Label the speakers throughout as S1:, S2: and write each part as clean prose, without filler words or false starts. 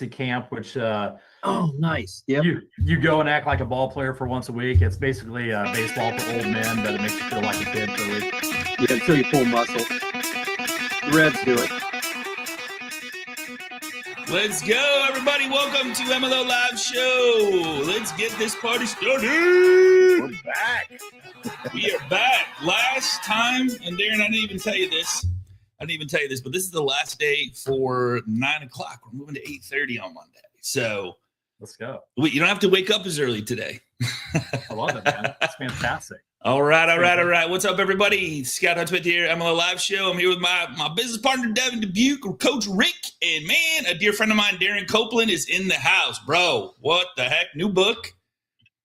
S1: camp, which
S2: oh, nice. Yep.
S1: You go and act like a ball player for once a week. It's basically baseball for old men, but it makes you feel like a kid for a week.
S2: Yeah, until you pull muscle. The Reds do it.
S3: Let's go, everybody. Welcome to MLO Live Show. Let's get this party started.
S2: We're back.
S3: We are back. Last time, and Darren, I didn't even tell you this, but this is the last day for 9 o'clock. We're moving to 8:30 on Monday. So
S1: let's go.
S3: You don't have to wake up as early today.
S1: I love it, man. That's fantastic.
S3: All right. What's up, everybody? Scott Hutsmith here, MLO Live Show. I'm here with my business partner, Devin Dubuque, Coach Rick, and man, a dear friend of mine, Darren Copeland, is in the house. Bro, what the heck? New book,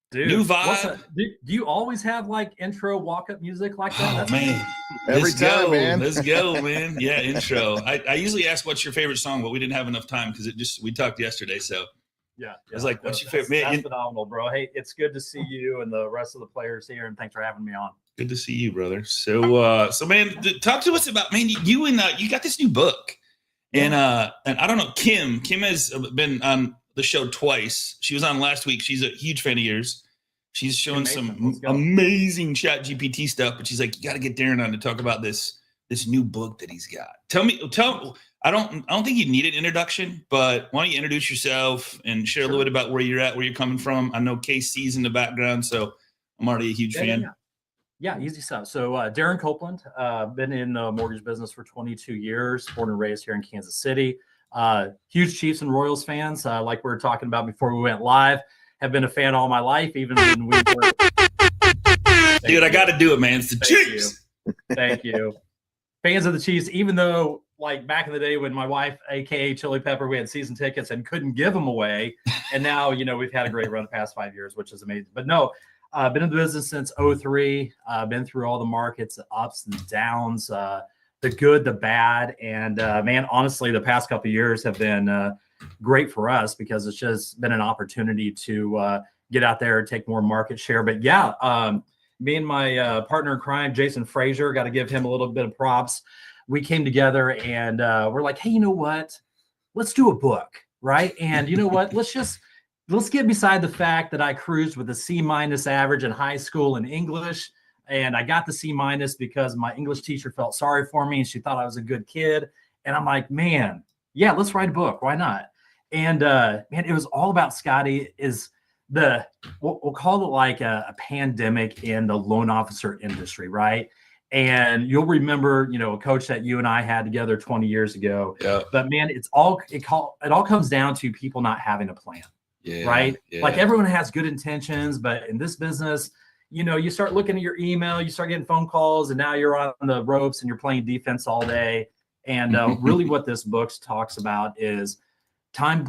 S1: dude.
S3: New vibe.
S1: Do you always have like intro walk-up music like that?
S3: Oh, man.
S4: Every time, man.
S3: Let's go, man. Yeah, intro. I usually ask what's your favorite song, but we didn't have enough time because we talked yesterday, so.
S1: Yeah.
S3: I was like, what's your favorite? Man,
S1: that's phenomenal, bro. Hey, it's good to see you and the rest of the players here, and thanks for having me on.
S3: Good to see you, brother. So man, talk to us about, man, you got this new book. And I don't know, Kim has been on the show twice. She was on last week. She's a huge fan of yours. She's showing some amazing chat GPT stuff, but she's like, you got to get Darren on to talk about this new book that he's got. Tell I don't think you need an introduction, but why don't you introduce yourself and share a little bit about where you're at, where you're coming from. I know KC's in the background, so I'm already a huge fan.
S1: Yeah, easy stuff. So Darren Copeland, been in the mortgage business for 22 years, born and raised here in Kansas City. Huge Chiefs and Royals fans, like we were talking about before we went live. Have been a fan all my life, even when we were.
S3: Dude, I got to do it, man. It's the Chiefs.
S1: Thank you. Fans of the Chiefs, even though like back in the day when my wife, AKA Chili Pepper, we had season tickets and couldn't give them away. And now, we've had a great run the past 5 years, which is amazing. But no, been in the business since 2003. Been through all the markets, the ups and downs, the good, the bad. And man, honestly, the past couple of years have been great for us because it's just been an opportunity to get out there and take more market share. But yeah, me and my partner in crime, Jason Frazier, got to give him a little bit of props. We came together and we're like, hey, you know what? Let's do a book, right? And you know what? Let's get beside the fact that I cruised with a C- average in high school in English. And I got the C- because my English teacher felt sorry for me and she thought I was a good kid. And I'm like, man, yeah, let's write a book. Why not? And man, it was all about Scotty we'll call it like a pandemic in the loan officer industry, right? And you'll remember, a coach that you and I had together 20 years ago.
S3: Yeah.
S1: But man, it all comes down to people not having a plan.
S3: Yeah,
S1: right?
S3: Yeah.
S1: Like everyone has good intentions, but in this business, you start looking at your email, you start getting phone calls, and now you're on the ropes and you're playing defense all day. And really what this book talks about is time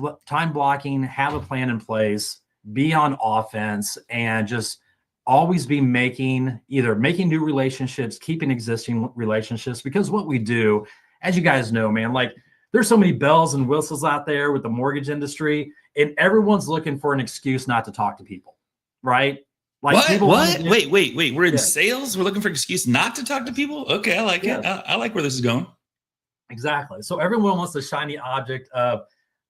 S1: blocking, have a plan in place, be on offense, and just always be making new relationships, keeping existing relationships. Because what we do, as you guys know, man, like there's so many bells and whistles out there with the mortgage industry, and everyone's looking for an excuse not to talk to people, right? Like
S3: what? Wait. We're in sales. We're looking for an excuse not to talk to people. Okay, I like it. I like where this is going.
S1: Exactly. So everyone wants the shiny object of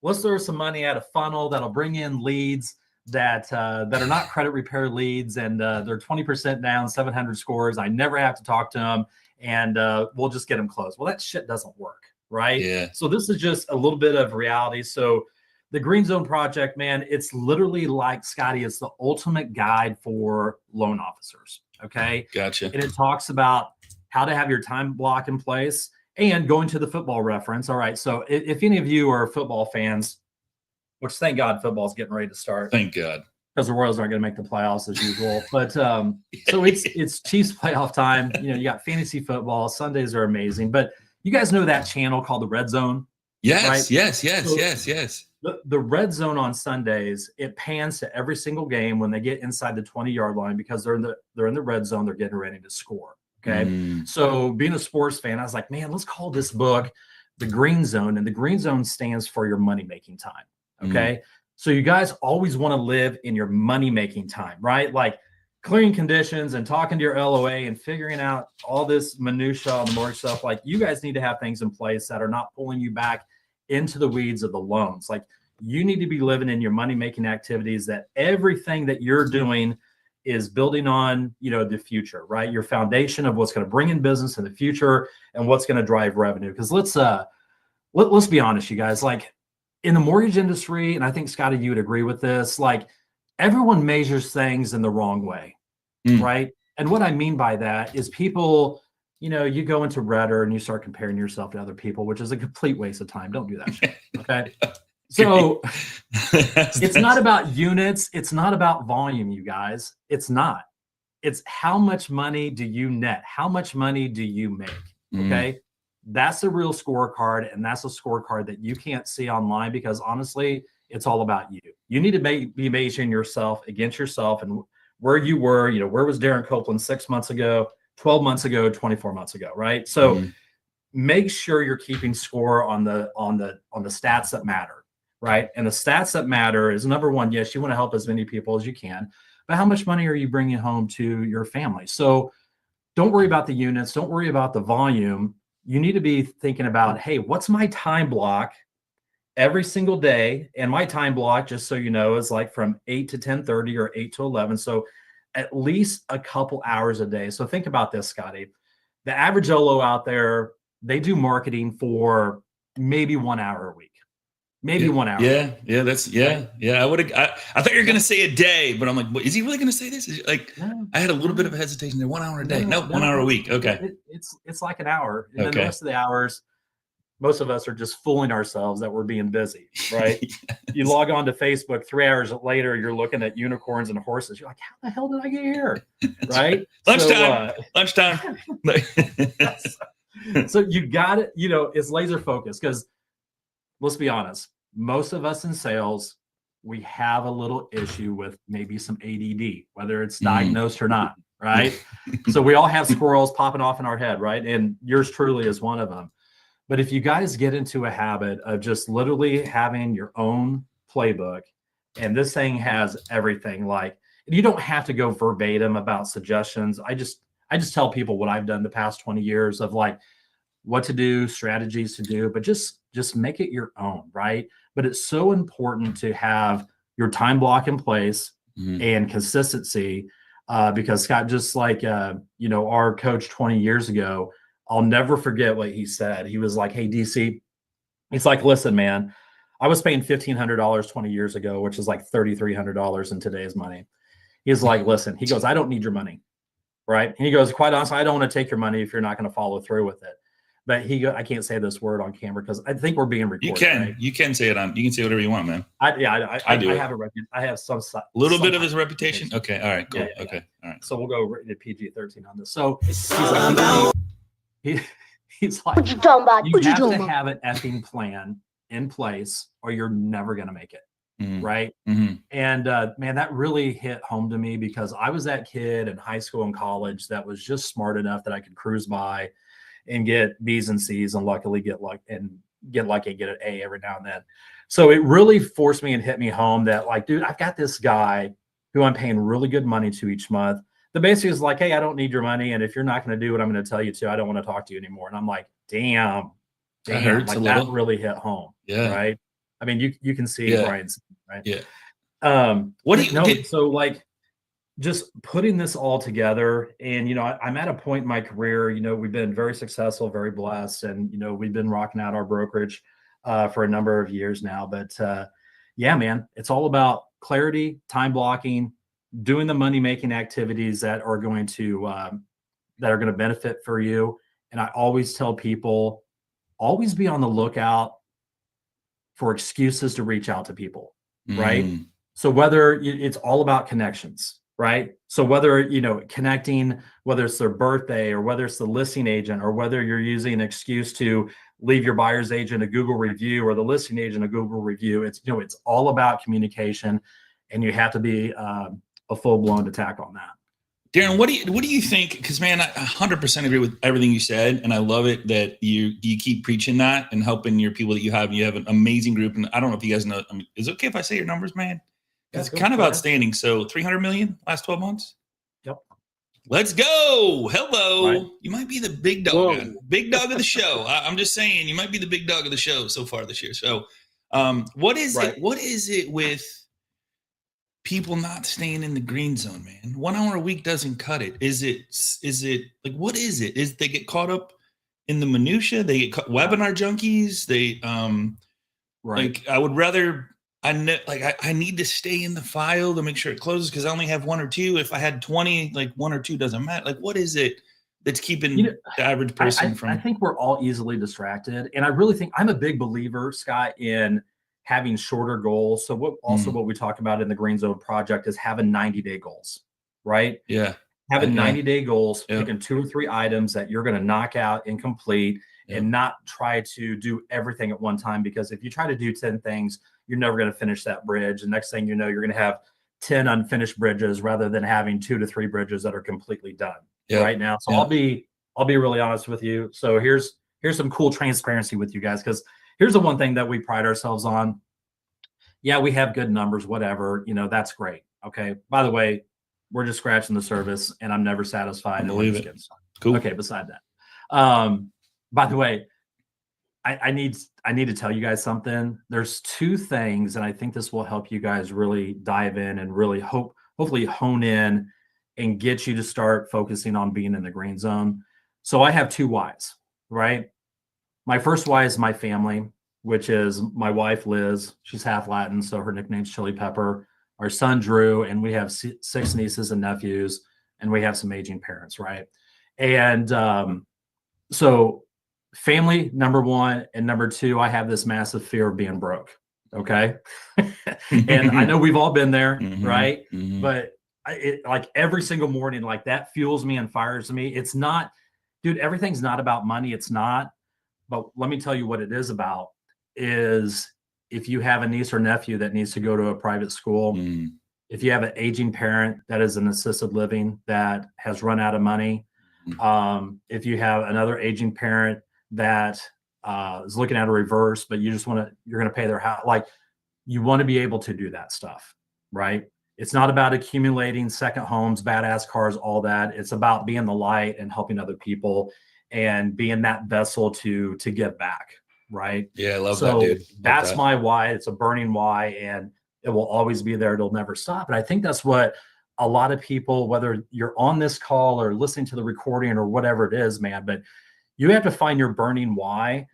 S1: let's throw some money at a funnel that'll bring in leads that are not credit repair leads, and they're 20% down, 700 scores. I never have to talk to them, and we'll just get them closed. Well, that shit doesn't work, right?
S3: Yeah.
S1: So this is just a little bit of reality. So the Green Zone Project, man, it's literally like, Scotty, it's the ultimate guide for loan officers, okay?
S3: Gotcha.
S1: And it talks about how to have your time block in place and going to the football reference. All right, so if any of you are football fans, which thank God football's getting ready to start.
S3: Thank God.
S1: Because the Royals aren't going to make the playoffs as usual. But so it's Chiefs playoff time. You got fantasy football. Sundays are amazing. But you guys know that channel called the Red Zone?
S3: Yes,
S1: right?
S3: yes.
S1: The Red Zone on Sundays, it pans to every single game when they get inside the 20-yard line because they're in the red zone. They're getting ready to score. Okay. So being a sports fan, I was like, man, let's call this book the Green Zone. And the Green Zone stands for your money-making time. Okay. So you guys always want to live in your money-making time, right? Like clearing conditions and talking to your LOA and figuring out all this minutia on the mortgage stuff. Like you guys need to have things in place that are not pulling you back into the weeds of the loans. Like You need to be living in your money-making activities that everything that you're doing is building on, the future, right? Your foundation of what's going to bring in business in the future and what's going to drive revenue. Because let's be honest, you guys, like in the mortgage industry, and I think Scotty, you would agree with this, like everyone measures things in the wrong way, right? And what I mean by that is people, you go into Reddit and you start comparing yourself to other people, which is a complete waste of time. Don't do that shit, okay? So it's not about units. It's not about volume, you guys. It's not. It's how much money do you net? How much money do you make? Okay. That's the real scorecard. And that's a scorecard that you can't see online because honestly, it's all about you. You need to be measuring yourself against yourself and where you were, where was Darren Copeland 6 months ago, 12 months ago, 24 months ago, right? So make sure you're keeping score on the stats that matter. Right. And the stats that matter is number one, yes, you want to help as many people as you can, but how much money are you bringing home to your family? So don't worry about the units. Don't worry about the volume. You need to be thinking about, hey, what's my time block every single day? And my time block, just so you know, is like from 8 to 10:30 or 8 to 11. So at least a couple hours a day. So think about this, Scotty. The average Olo out there, they do marketing for maybe 1 hour a week. Maybe 1 hour.
S3: Yeah. That's I thought you were going to say a day, but I'm like, what, is he really going to say this? I had a little bit of a hesitation there. 1 hour a day. No, 1 hour a week. Okay.
S1: It's like an hour. And then the rest of the hours, most of us are just fooling ourselves that we're being busy, right?
S3: Yes.
S1: You log on to Facebook 3 hours later, you're looking at unicorns and horses. You're like, how the hell did I get here? Right?
S3: Lunchtime.
S1: So you got it, it's laser focused because let's be honest, most of us in sales, we have a little issue with maybe some ADD, whether it's diagnosed or not, right? So we all have squirrels popping off in our head, right? And yours truly is one of them. But if you guys get into a habit of just literally having your own playbook, and this thing has everything, like you don't have to go verbatim about suggestions. I just tell people what I've done the past 20 years of like what to do, strategies to do, but just make it your own, right? But it's so important to have your time block in place and consistency because Scott, just like, our coach 20 years ago, I'll never forget what he said. He was like, hey, DC, he's like, listen, man, I was paying $1,500 20 years ago, which is like $3,300 in today's money. He's like, listen, he goes, I don't need your money, right? And he goes, quite honestly, I don't want to take your money if you're not going to follow through with it. But I can't say this word on camera because I think we're being recorded.
S3: You can say it you can say whatever you want, man.
S1: I have some
S3: little bit of his reputation. Okay. All right. Cool. Yeah. Okay. All right.
S1: So we'll go rated PG-13 on this. So he's like,
S4: what you talking about?
S1: You have to have an effing plan in place or you're never going to make it. Right. And man, that really hit home to me because I was that kid in high school and college that was just smart enough that I could cruise by and get B's and C's and luckily get lucky and get an A every now and then. So it really forced me and hit me home that like, dude, I've got this guy who I'm paying really good money to each month. The basically is like, hey, I don't need your money. And if you're not going to do what I'm going to tell you to, I don't want to talk to you anymore. And I'm like, damn, that really hit home.
S3: Yeah.
S1: Right. I mean, you can see Brian's right.
S3: Yeah.
S1: What do you know? So like, just putting this all together and, I'm at a point in my career, we've been very successful, very blessed. And, we've been rocking out our brokerage for a number of years now, but yeah, man, it's all about clarity, time blocking, doing the money-making activities that are going to benefit for you. And I always tell people, always be on the lookout for excuses to reach out to people. Right. So whether it's all about connections, right? So whether, connecting, whether it's their birthday or whether it's the listing agent or whether you're using an excuse to leave your buyer's agent a Google review or the listing agent a Google review, it's all about communication and you have to be a full-blown attack on that.
S3: Darren, what do you think? Because man, I 100% agree with everything you said, and I love it that you keep preaching that and helping your people that you have. You have an amazing group, and I don't know if you guys know. I mean, is it okay if I say your numbers, man? It's kind of outstanding. So 300 million last 12 months.
S1: Yep.
S3: Let's go. Hello.
S1: Right.
S3: You might be the big dog of the show. I'm just saying, you might be the big dog of the show so far this year. So What is
S1: Right.
S3: it? What is it with people not staying in the green zone, man? 1 hour a week doesn't cut it. Is it like, what is it? Is they get caught up in the minutia? They get webinar junkies. They
S1: Right.
S3: like, I would rather, I need to stay in the file to make sure it closes because I only have 1 or 2. If I had 20, like 1 or 2 doesn't matter. Like, what is it that's keeping the average person
S1: I think we're all easily distracted. And I really think I'm a big believer, Scott, in having shorter goals. So what we talk about in the Green Zone Project is having 90-day goals, right?
S3: Yeah.
S1: Having
S3: Yeah.
S1: 90-day goals,
S3: Yeah.
S1: picking 2 or 3 items that you're going to knock out and complete, and not try to do everything at one time. Because if you try to do 10 things, you're never going to finish that bridge. And next thing you know, you're going to have 10 unfinished bridges rather than having 2 to 3 bridges that are completely done right now. So I'll be really honest with you. So here's some cool transparency with you guys, because here's the one thing that we pride ourselves on. Yeah, we have good numbers, whatever, that's great. Okay. By the way, we're just scratching the surface and I'm never satisfied.
S3: I believe it.
S1: Cool. Okay. Beside that, by the way, I need to tell you guys something. There's 2 things, and I think this will help you guys really dive in and really hopefully hone in and get you to start focusing on being in the green zone. So I have 2 whys, right? My first why is my family, which is my wife, Liz. She's half Latin, so her nickname's Chili Pepper. Our son, Drew, and we have 6 nieces and nephews, and we have some aging parents, right? And so family, number 1, and number 2, I have this massive fear of being broke. Okay. And I know we've all been there, right? But like every single morning, like that fuels me and fires me. It's not, dude, everything's not about money. It's not. But let me tell you what it is about is if you have a niece or nephew that needs to go to a private school, if you have an aging parent that is in assisted living that has run out of money, if you have another aging parent that is looking at a reverse, but you're going to pay their house. Like, you want to be able to do that stuff, right? It's not about accumulating second homes, badass cars, all that. It's about being the light and helping other people and being that vessel to give back, right?
S3: Yeah, I love that, dude.
S1: That's my why. It's a burning why, and it will always be there. It'll never stop. And I think that's what a lot of people, whether you're on this call or listening to the recording or whatever it is, man, but you have to find your burning why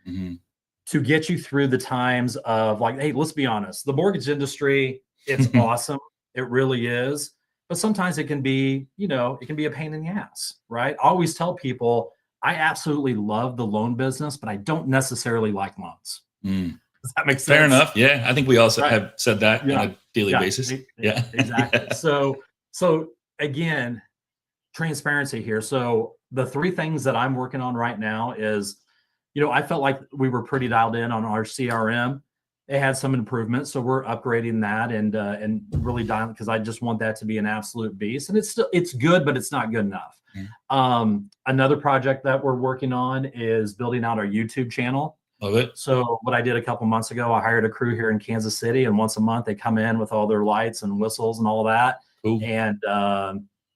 S1: to get you through the times of like, hey, let's be honest, the mortgage industry, it's awesome. It really is. But sometimes it can be, it can be a pain in the ass, right? I always tell people, I absolutely love the loan business, but I don't necessarily like loans. Does that make sense?
S3: Fair enough. Yeah. I think we also have said that on a daily basis. Yeah,
S1: exactly. So again, transparency here. So the 3 things that I'm working on right now is, I felt like we were pretty dialed in on our CRM. It had some improvements, so we're upgrading that and really dialing, because I just want that to be an absolute beast. And it's good, but it's not good enough. Another project that we're working on is building out our YouTube channel.
S3: Love it.
S1: So what I did a couple months ago, I hired a crew here in Kansas City, and once a month they come in with all their lights and whistles and all that.
S3: Cool.
S1: And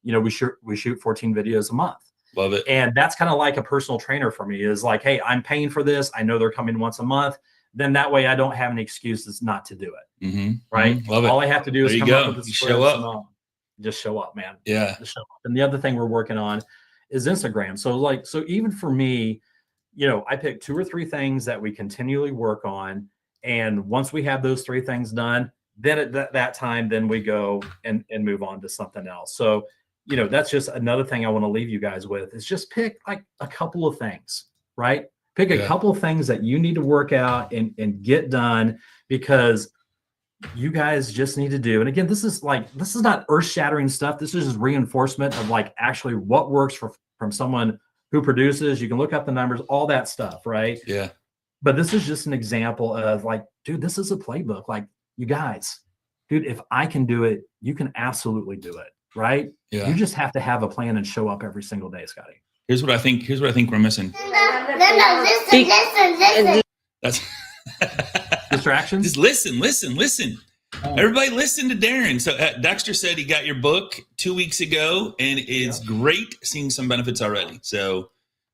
S1: we shoot 14 videos a month.
S3: Love it.
S1: And that's kind of like a personal trainer for me, is like, hey, I'm paying for this. I know they're coming once a month. Then that way I don't have any excuses not to do it. Right.
S3: Love it.
S1: All I have to do is come up with the
S3: show up.
S1: and just show up, man.
S3: Yeah.
S1: Just show up. And the other thing we're working on is Instagram. So even for me, I pick 2 or 3 things that we continually work on. And once we have those 3 things done, then at that time, then we go and move on to something else. So, that's just another thing I want to leave you guys with, is just pick like a couple of things, right? Pick a couple of things that you need to work out and get done, because you guys just need to do. And again, this is not earth-shattering stuff. This is just reinforcement of like actually what works from someone who produces. You can look up the numbers, all that stuff, right?
S3: Yeah.
S1: But this is just an example of like, dude, this is a playbook. Like, you guys, dude, if I can do it, you can absolutely do it, right?
S3: Yeah.
S1: You just have to have a plan and show up every single day, Scotty.
S3: Here's what I think we're missing.
S4: Listen.
S3: That's
S1: distractions.
S3: Just listen. Everybody listen to Darren. So Dexter said he got your book 2 weeks ago, and it's great, seeing some benefits already. So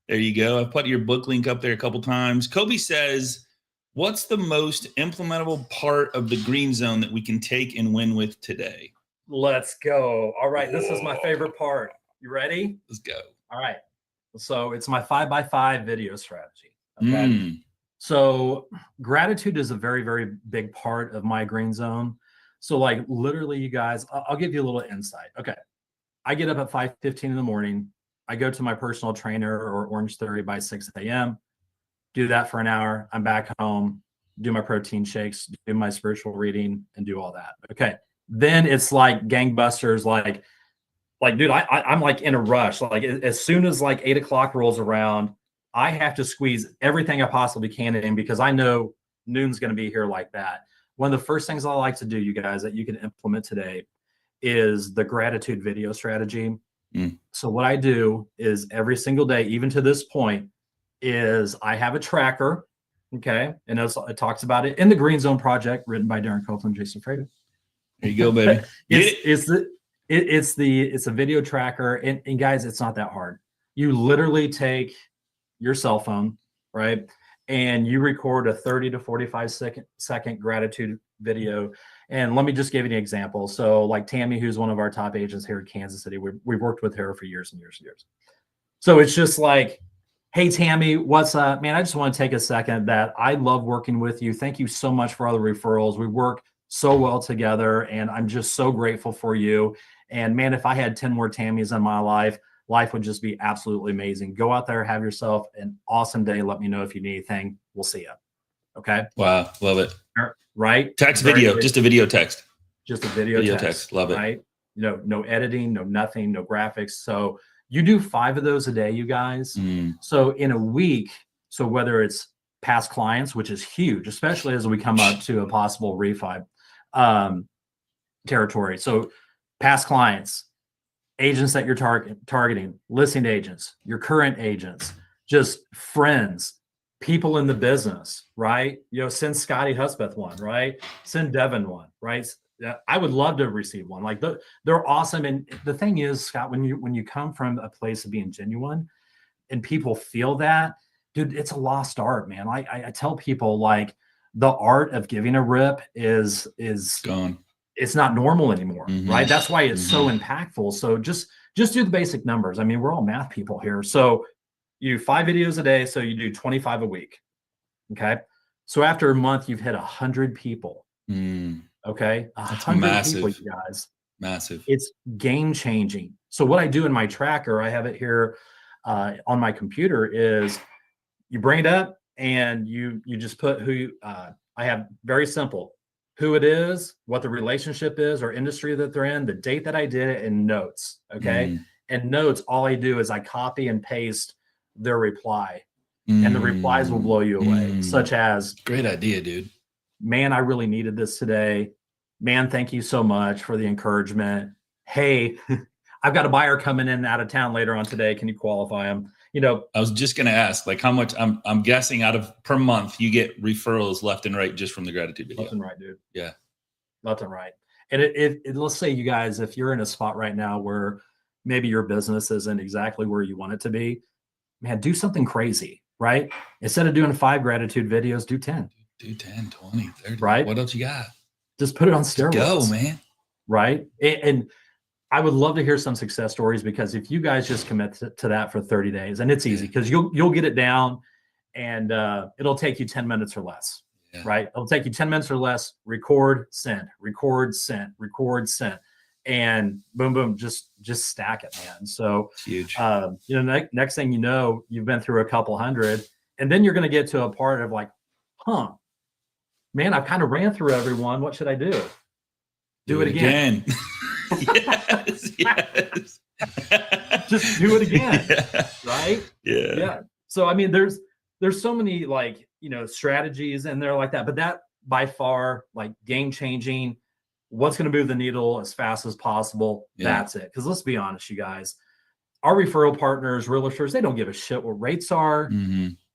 S3: there you go. I've put your book link up there a couple times. Kobe says What's the most implementable part of the green zone that we can take and win with today?
S1: Let's go. All right. This is my favorite part. You ready?
S3: Let's go.
S1: All right. So it's my 5x5 video strategy. Okay. So gratitude is a very, very big part of my green zone. So like literally you guys, I'll give you a little insight. Okay. I get up at 5:15 in the morning. I go to my personal trainer or Orange Theory by 6 a.m. Do that for an hour. I'm back home, do my protein shakes, do my spiritual reading, and do all that. Okay. Then it's like gangbusters, like dude, I'm like in a rush. Like as soon as like 8 o'clock rolls around, I have to squeeze everything I possibly can in because I know noon's going to be here like that. One of the first things I like to do, you guys, that you can implement today is the gratitude video strategy. So what I do is every single day, even to this point, is I have a tracker. Okay. And it talks about it in the Green Zone Project, written by Darren Copeland, Jason Freda.
S3: There you go, baby.
S1: It's a video tracker. And guys, it's not that hard. You literally take your cell phone, right? And you record a 30 to 45 second gratitude video. And let me just give you an example. So like Tammy, who's one of our top agents here in Kansas City, we've worked with her for years and years and years. So it's just like, hey, Tammy, what's up? Man, I just want to take a second that I love working with you. Thank you so much for all the referrals. We work so well together, and I'm just so grateful for you. And man, if I had 10 more Tammys in my life would just be absolutely amazing. Go out there, have yourself an awesome day. Let me know if you need anything. We'll see you. Okay.
S3: Wow. Love it.
S1: Right.
S3: Text video, just a video text.
S1: Just a video text.
S3: Love it.
S1: Right. No editing, no nothing, no graphics. So you do 5 of those a day, you guys. So in a week, so whether it's past clients, which is huge, especially as we come up to a possible refi territory. So past clients, agents that you're targeting, listing agents, your current agents, just friends, people in the business, right? Send Scotty Husbeth one, right? Send Devin one, right? I would love to receive one. Like they're awesome. And the thing is, Scott, when you come from a place of being genuine and people feel that, dude, it's a lost art, man. I tell people like the art of giving a rip is
S3: gone.
S1: It's not normal anymore, right? That's why it's so impactful. So just do the basic numbers. I mean, we're all math people here. So you do 5 videos a day. So you do 25 a week. Okay. So after a month, you've hit 100 people. Okay. 100 people, you guys.
S3: Massive.
S1: It's game changing. So what I do in my tracker, I have it here on my computer, is you bring it up and you just put who I have. Very simple. Who it is, what the relationship is or industry that they're in, the date that I did it, and notes. Okay. And notes, all I do is I copy and paste their reply, and the replies will blow you away. Such as,
S3: great idea, dude.
S1: Man, I really needed this today. Man, thank you so much for the encouragement. Hey, I've got a buyer coming in out of town later on today. Can you qualify them?
S3: I was just going to ask, like, how much I'm guessing out of per month you get referrals left and right just from the gratitude video.
S1: Left and right, dude.
S3: Yeah.
S1: Left and right. And it let's say, you guys, if you're in a spot right now where maybe your business isn't exactly where you want it to be, man, do something crazy, right? Instead of doing 5 gratitude videos, do 10.
S3: Do 10, 20, 30.
S1: Right.
S3: What else you got?
S1: Just put it on steroids.
S3: Go, man.
S1: Right. And I would love to hear some success stories, because if you guys just commit to that for 30 days, and it's easy because you'll get it down, and it'll take you 10 minutes or less, right? It'll take you 10 minutes or less, record, send, record, send, record, send, and boom, boom, just stack it, man. So
S3: it's huge.
S1: Next thing you know, you've been through a couple hundred, and then you're going to get to a part of like, man, I've kind of ran through everyone. What should I do? Do it again. yes. Just do it again. Right? Yeah. So I mean, there's so many strategies in there like that, but that by far, like, game changing, what's going to move the needle as fast as possible. That's it. Because let's be honest, you guys, our referral partners, realtors, they don't give a shit what rates are.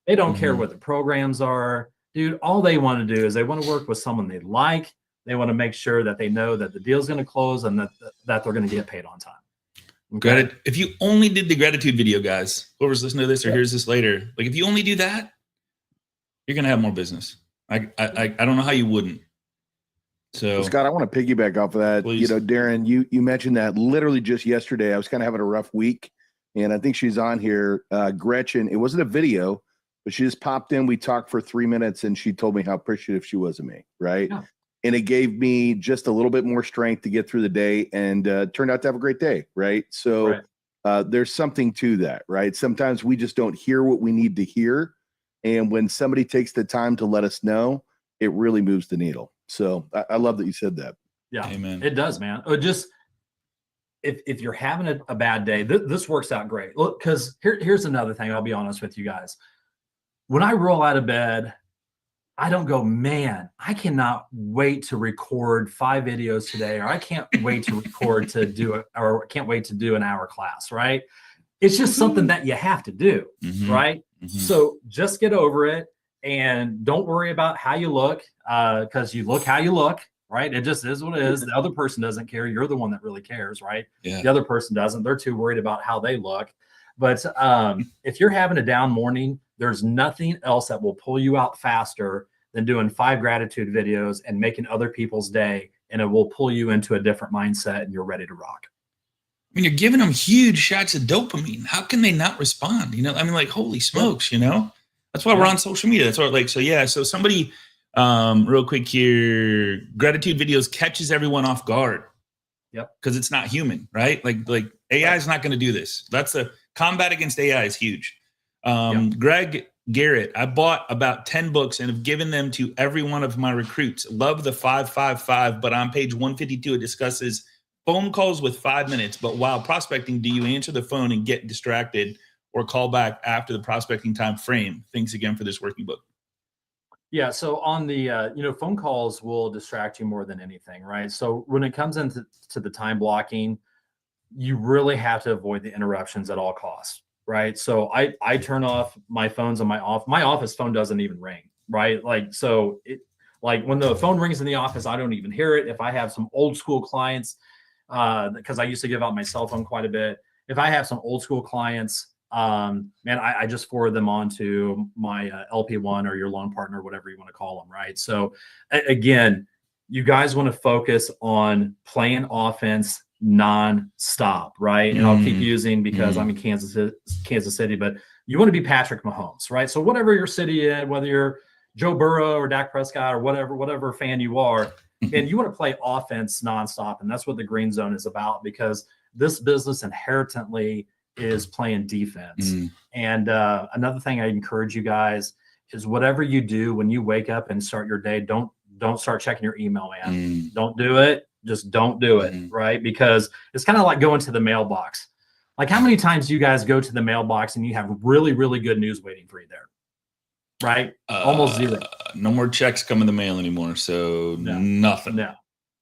S1: They don't care what the programs are. Dude, all they want to do is they want to work with someone they like. They want to make sure that they know that the deal's going to close and that they're going to get paid on time. Okay?
S3: If you only did the gratitude video, guys, whoever's listening to this or hears this later, like, if you only do that, you're going to have more business. I don't know how you wouldn't. So
S4: Well, Scott, I want to piggyback off of that.
S3: Please.
S4: Darren, you mentioned that literally just yesterday. I was kind of having a rough week, and I think she's on here. Gretchen, it wasn't a video, but she just popped in. We talked for 3 minutes, and she told me how appreciative she was of me, right?
S1: Yeah.
S4: And it gave me just a little bit more strength to get through the day, and turned out to have a great day, right? So there's something to that, right? Sometimes we just don't hear what we need to hear, and when somebody takes the time to let us know, it really moves the needle. So I love that you said that.
S1: Yeah,
S3: Amen.
S1: It does, man. Just if you're having a bad day, this works out great. Look, because here's another thing. I'll be honest with you guys. When I roll out of bed, I don't go, man, I cannot wait to record 5 videos today, or I can't wait to record to do it, or can't wait to do an hour class, right? It's just something that you have to do, right? So just get over it. And don't worry about how you look, because you look how you look, right? It just is what it is. The other person doesn't care. You're the one that really cares, right?
S3: Yeah.
S1: The other person doesn't. They're too worried about how they look. But if you're having a down morning, there's nothing else that will pull you out faster than doing 5 gratitude videos and making other people's day. And it will pull you into a different mindset, and you're ready to rock.
S3: I mean, you're giving them huge shots of dopamine. How can they not respond? I mean, like, holy smokes, That's why we're on social media. That's why, so somebody, real quick here, gratitude videos catches everyone off guard.
S1: Yep.
S3: Because it's not human, right? Like AI is not going to do this. That's the combat against AI is huge. Greg Garrett, I bought about 10 books and have given them to every one of my recruits. Love the 555, but on page 152, it discusses phone calls with 5 minutes. But while prospecting, do you answer the phone and get distracted, or call back after the prospecting time frame? Thanks again for this working book.
S1: Yeah. So on the, phone calls will distract you more than anything, right? So when it comes into the time blocking, you really have to avoid the interruptions at all costs, right? So I turn off my phones on my office phone doesn't even ring, right? Like when the phone rings in the office, I don't even hear it. If I have some old school clients, because I used to give out my cell phone quite a bit. If I have some old school clients, I just forward them on to my LP1 or your loan partner, whatever you want to call them, right? So again, you guys want to focus on playing offense non-stop, right? And I'll keep using, because I'm in Kansas City, but you want to be Patrick Mahomes, right? So whatever your city is, whether you're Joe Burrow or Dak Prescott or whatever fan you are, and you want to play offense nonstop. And that's what the green zone is about, because this business inherently is playing defense. And another thing I encourage you guys is, whatever you do when you wake up and start your day, don't start checking your email, man. Don't do it. Just don't do it, right? Because it's kind of like going to the mailbox. Like, how many times do you guys go to the mailbox and you have really, really good news waiting for you there? Right? Almost zero.
S3: No more checks come in the mail anymore. So nothing.
S1: No,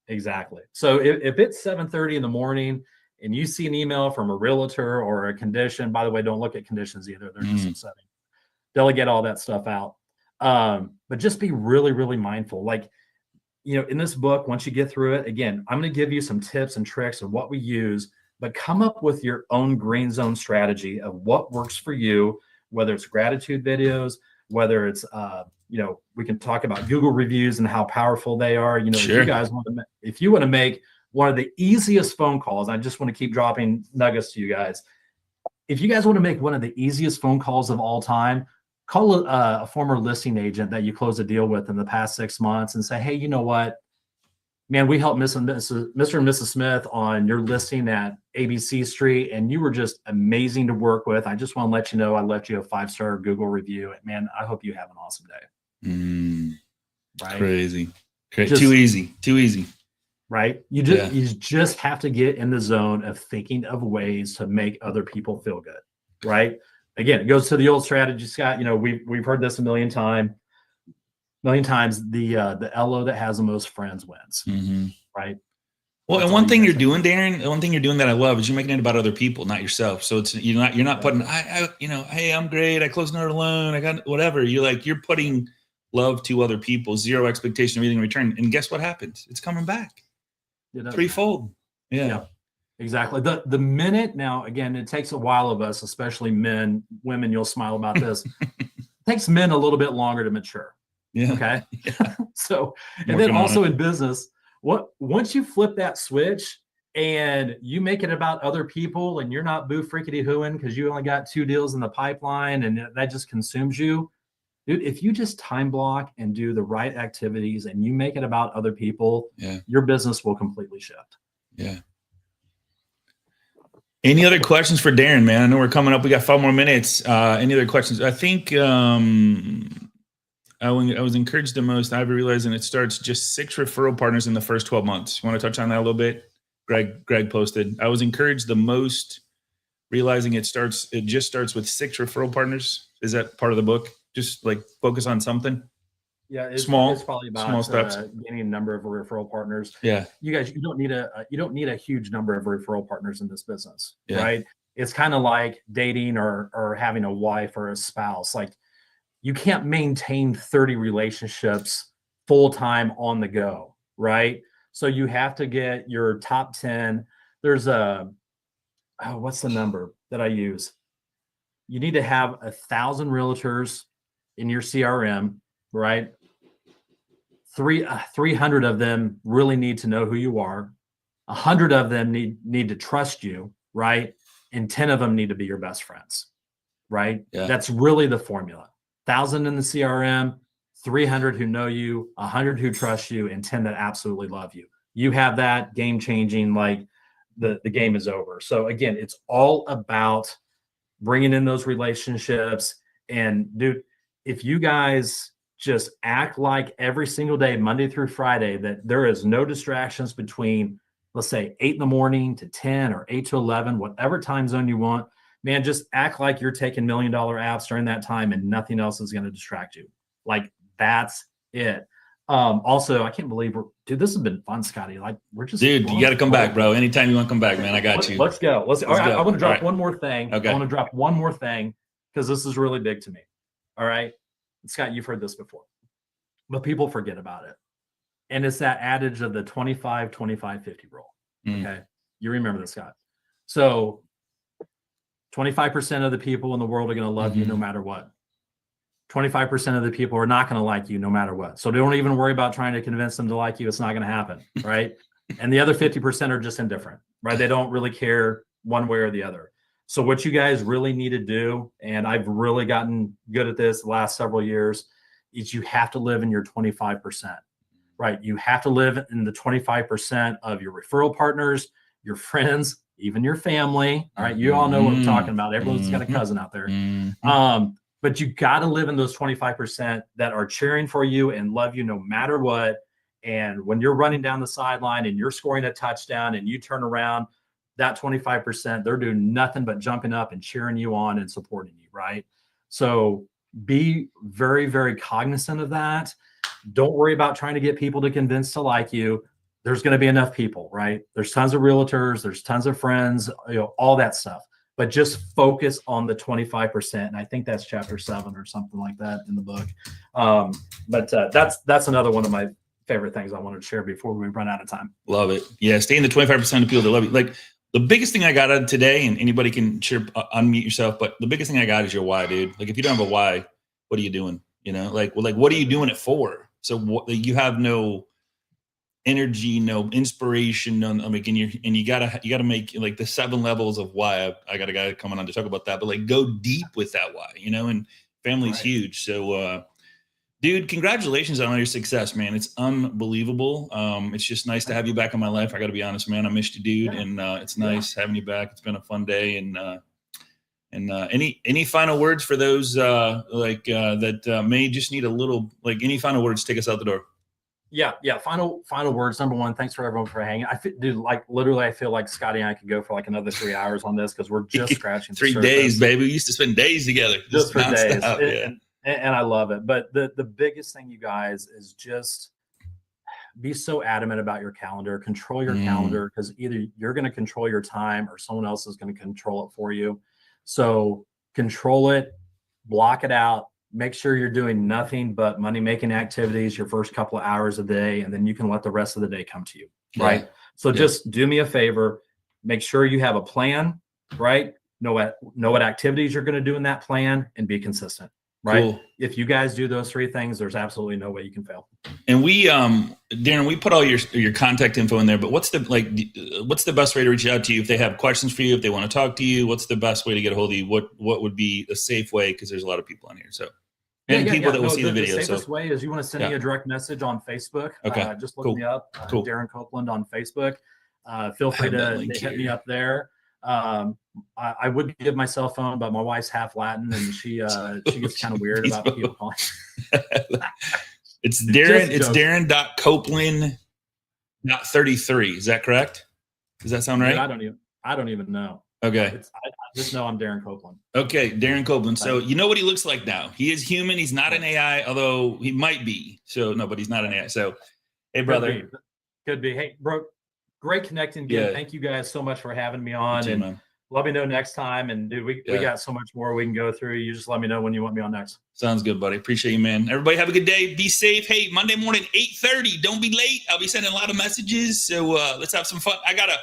S1: exactly. So if it's 7:30 in the morning and you see an email from a realtor or a condition, by the way, don't look at conditions either. They're just upsetting. Delegate all that stuff out. But just be really, really mindful. Like, in this book, once you get through it, again, I'm going to give you some tips and tricks of what we use, but come up with your own green zone strategy of what works for you, whether it's gratitude videos, whether it's, we can talk about Google reviews and how powerful they are.
S3: Sure.
S1: If you want to make one of the easiest phone calls, I just want to keep dropping nuggets to you guys. If you guys want to make one of the easiest phone calls of all time, call a former listing agent that you closed a deal with in the past 6 months and say, hey, you know what, man, we helped Mr. and Mrs. Smith on your listing at ABC Street, and you were just amazing to work with. I just want to let you know I left you a 5-star Google review. Man, I hope you have an awesome day. Right?
S3: Crazy. Too easy.
S1: Right? You just have to get in the zone of thinking of ways to make other people feel good. Right? Again, it goes to the old strategy, Scott. We've heard this a million times. The LO that has the most friends wins. Right?
S3: Well, and one thing you're doing, Darren, that I love is you're making it about other people, not yourself. So it's you're not putting hey, I'm great, I closed another loan, I got whatever. You're putting love to other people, zero expectation of anything in return. And guess what happens? It's coming back. Threefold. Yeah.
S1: Exactly. The minute, now, again, it takes a while of us, especially men, women, you'll smile about this. It takes men a little bit longer to mature.
S3: Yeah.
S1: Okay.
S3: Yeah.
S1: So, and
S3: Working
S1: then
S3: on
S1: also
S3: it.
S1: in business, once you flip that switch and you make it about other people and you're not boo freakity hooing because you only got 2 deals in the pipeline and that just consumes you, dude, if you just time block and do the right activities and you make it about other people,
S3: Yeah.
S1: your business will completely shift.
S3: Yeah. Any other questions for Darren, man? I know we're coming up. We got 5 more minutes. Any other questions? I think I was encouraged the most. I've realized, and it starts just 6 referral partners in the first 12 months. You want to touch on that a little bit? Greg posted. I was encouraged the most, realizing it just starts with 6 referral partners. Is that part of the book? Just like focus on something.
S1: Yeah, it's probably about
S3: small steps.
S1: Gaining a number of referral partners.
S3: Yeah,
S1: you guys, you don't need a huge number of referral partners in this business,
S3: Yeah.
S1: right? It's kind of like dating or having a wife or a spouse. Like you can't maintain 30 relationships full time on the go, right? So you have to get your top 10. There's what's the number that I use? You need to have 1,000 realtors in your CRM, right? 300 of them really need to know who you are. 100 of them need to trust you, right? And 10 of them need to be your best friends, right?
S3: Yeah.
S1: That's really the formula. 1,000 in the CRM, 300 who know you, 100 who trust you, and 10 that absolutely love you. You have that, game changing, like the game is over. So again, it's all about bringing in those relationships. And dude, if you guys just act like every single day, Monday through Friday, that there is no distractions between, let's say 8 in the morning to 10 or 8 to 11, whatever time zone you want, man, just act like you're taking $1 million apps during that time and nothing else is going to distract you. Like that's it. Also, I can't believe dude, this has been fun, Scotty. Like we're just,
S3: dude, you got to come back, bro. Anytime you want to come back, man, I got you.
S1: Let's go. All right,
S3: go.
S1: I want to drop
S3: right.
S1: one more thing.
S3: Okay.
S1: I want to drop one more thing because this is really big to me. All right. Scott, you've heard this before, but people forget about it. And it's that adage of the 25, 25, 50 rule. Okay. You remember this, Scott. So 25% of the people in the world are going to love you no matter what. 25% of the people are not going to like you no matter what. So don't even worry about trying to convince them to like you. It's not going to happen. Right. And the other 50% are just indifferent, right? They don't really care one way or the other. So what you guys really need to do, and I've really gotten good at this the last several years, is you have to live in your 25%, right? You have to live in the 25% of your referral partners, your friends, even your family. All right. You all know what I'm talking about. Everyone's got a cousin out there. But you got to live in those 25% that are cheering for you and love you no matter what. And when you're running down the sideline and you're scoring a touchdown and you turn around, that 25%, they're doing nothing but jumping up and cheering you on and supporting you, right? So be very, very cognizant of that. Don't worry about trying to get people to convince to like you. There's going to be enough people, right? There's tons of realtors, there's tons of friends, all that stuff. But just focus on the 25%. And I think that's chapter 7 or something like that in the book. But that's another one of my favorite things I wanted to share before we run out of time.
S3: Love it. Yeah, stay in the 25% of people that love you. Like the biggest thing I got out of today, and anybody can unmute yourself, but the biggest thing I got is your why, dude. Like if you don't have a why, what are you doing? You know, like what are you doing it for? So you have no energy, no inspiration, and you gotta make like the 7 levels of why. I got a guy coming on to talk about that, but like go deep with that why, and family's huge. So dude, congratulations on all your success, man. It's unbelievable. It's just nice to have you back in my life. I gotta be honest, man. I missed you, dude. And it's nice having you back. It's been a fun day. And any final words for those that may just need a little, like any final words, take us out the door.
S1: Yeah. Final words. Number one, thanks for everyone for hanging. Dude, like literally, I feel like Scotty and I could go for like another 3 hours on this because we're just scratching
S3: 3 days, baby. We used to spend days together,
S1: just for days.
S3: Yeah.
S1: And I love it. But the biggest thing, you guys, is just be so adamant about your calendar. Control your calendar, because either you're going to control your time or someone else is going to control it for you. So control it, block it out. Make sure you're doing nothing but money-making activities your first couple of hours a day, and then you can let the rest of the day come to you, right? So just do me a favor. Make sure you have a plan, right? Know what activities you're going to do in that plan and be consistent. right?
S3: Cool.
S1: If you guys do those 3 things, there's absolutely no way you can fail.
S3: And we, Darren, we put all your contact info in there, but what's the best way to reach out to you if they have questions for you, if they want to talk to you? What's the best way to get a hold of you? What would be a safe way? Because there's a lot of people on here. So, and people that will see the video.
S1: The safest way is you want to send me a direct message on Facebook.
S3: Okay.
S1: Just look me up, Darren Copeland on Facebook. Feel free to hit me up there. I would give my cell phone, but my wife's half Latin and she gets kind of weird about people calling.
S3: It's Darren. It's Darren.Copeland.33. Is that correct? Does that sound right?
S1: I don't even know.
S3: Okay.
S1: I just know I'm Darren Copeland.
S3: Okay, Darren Copeland. So you know what he looks like now. He is human. He's not an AI, although he might be. So no, but he's not an AI. So, hey, brother.
S1: Could be. Hey, bro. Great connecting again.
S3: Yeah.
S1: Thank you guys so much for having me on.
S3: Too,
S1: and
S3: man.
S1: let me know next time. And dude, we got so much more we can go through. You just let me know when you want me on next.
S3: Sounds good, buddy. Appreciate you, man. Everybody have a good day. Be safe. Hey, Monday morning, 8:30. Don't be late. I'll be sending a lot of messages. So let's have some fun. I got a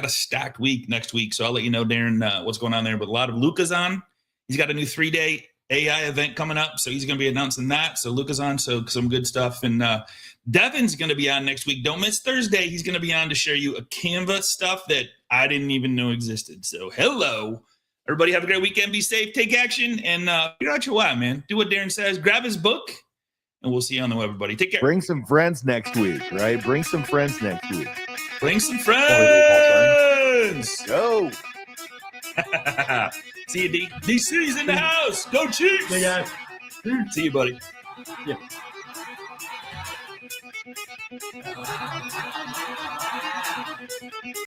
S3: stacked week next week. So I'll let you know, Darren, what's going on there. But a lot of Luca's on. He's got a new 3-day AI event coming up. So he's going to be announcing that. So Luca's on. So some good stuff. And Devin's going to be on next week. Don't miss Thursday. He's going to be on to share you a Canva stuff that I didn't even know existed. So hello. Everybody have a great weekend. Be safe. Take action. And figure out your why, man. Do what Darren says. Grab his book. And we'll see you on the web, everybody. Take care.
S4: Bring some friends next week, right? Bring some friends next week.
S3: Bring some friends.
S4: Go.
S3: See you, D. DC's in the house. Go Chiefs.
S1: Hey, guys.
S3: See you, buddy.
S1: Yeah.